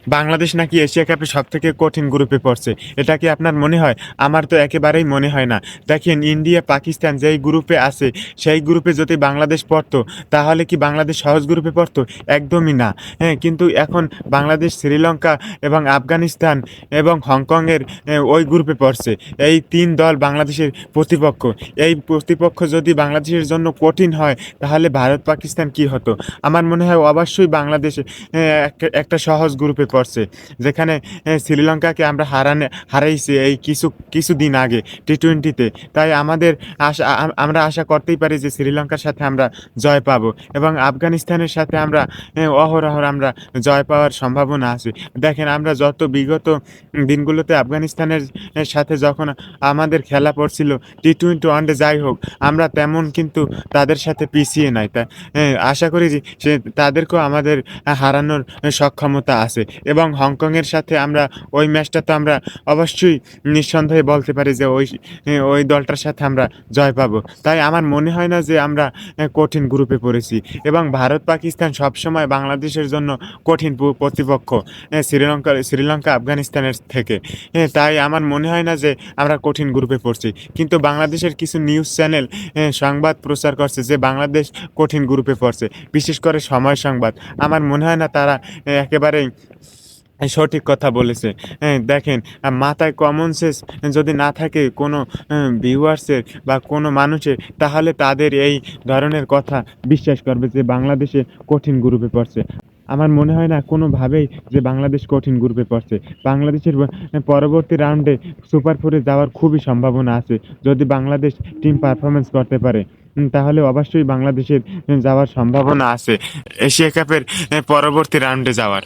বাংলাদেশ নাকি এশিয়া কাপে সবথেকে কঠিন গ্রুপে পড়ছে। এটা কি আপনার মনে হয়? আমার তো একেবারেই মনে হয় না। দেখেন ইন্ডিয়া, পাকিস্তান যেই গ্রুপে আছে, সেই গ্রুপে যদি বাংলাদেশ পড়তো, তাহলে কি বাংলাদেশ সহজ গ্রুপে পড়তো? একদমই না। হ্যাঁ, কিন্তু এখন বাংলাদেশ, শ্রীলঙ্কা এবং আফগানিস্তান এবং হংকংয়ের ওই গ্রুপে পড়ছে। এই ৩ দল বাংলাদেশের প্রতিপক্ষ। এই প্রতিপক্ষ যদি বাংলাদেশের জন্য কঠিন হয়, তাহলে ভারত, পাকিস্তান কি হতো? আমার মনে হয় অবশ্যই বাংলাদেশ একটা সহজ গ্রুপে পড়ছে। যেখানে শ্রীলঙ্কাকে আমরা হারাইছি এই কিছুদিন আগে টি-20-তে। তাই আমাদের আমরা আশা করতেই পারি যে শ্রীলঙ্কার সাথে আমরা জয় পাবো এবং আফগানিস্তানের সাথে আমরা অহরহ আমরা জয় পাওয়ার সম্ভাবনা আছে। দেখেন আমরা যত বিগত দিনগুলোতে আফগানিস্তানের সাথে যখন আমাদের খেলা পড়ছিল টি-20 ওয়ানডে যাই হোক, আমরা তেমন কিন্তু তাদের সাথে পিছিয়ে নাই। আশা করি যে তাদেরকেও আমাদের হারানোর সক্ষমতা আছে এবং হংকংয়ের সাথে আমরা ওই ম্যাচটা তো আমরা অবশ্যই নিঃসন্দেহে বলতে পারি যে ওই দলটার সাথে আমরা জয় পাবো। তাই আমার মনে হয় না যে আমরা কঠিন গ্রুপে পড়েছি এবং ভারত, পাকিস্তান সবসময় বাংলাদেশের জন্য কঠিন প্রতিপক্ষ শ্রীলঙ্কা, আফগানিস্তানের থেকে। তাই আমার মনে হয় না যে আমরা কঠিন গ্রুপে পড়ছি। কিন্তু বাংলাদেশের কিছু নিউজ চ্যানেল সংবাদ প্রচার করছে যে বাংলাদেশ কঠিন গ্রুপে পড়ছে। বিশেষ করে সময় সংবাদ। আমার মনে হয় না তারা একেবারেই সঠিক কথা বলেছে। দেখেন মাথায় কমন সেন্স যদি না থাকে কোনো ভিউয়ার্সের বা কোনো মানুষের, তাহলে তাদের এই ধরনের কথা বিশ্বাস করবে যে বাংলাদেশে কঠিন গ্রুপে পড়ছে। আমার মনে হয় না কোনোভাবেই যে বাংলাদেশ কঠিন গ্রুপে পড়ছে। বাংলাদেশের পরবর্তী রাউন্ডে সুপার 4 এ যাওয়ার খুবই সম্ভাবনা আছে। যদি বাংলাদেশ টিম পারফরম্যান্স করতে পারে। তাহলে অবশ্যই বাংলাদেশের যাওয়ার সম্ভাবনা আছে এশিয়া কাপের পরবর্তী রাউন্ডে যাওয়ার।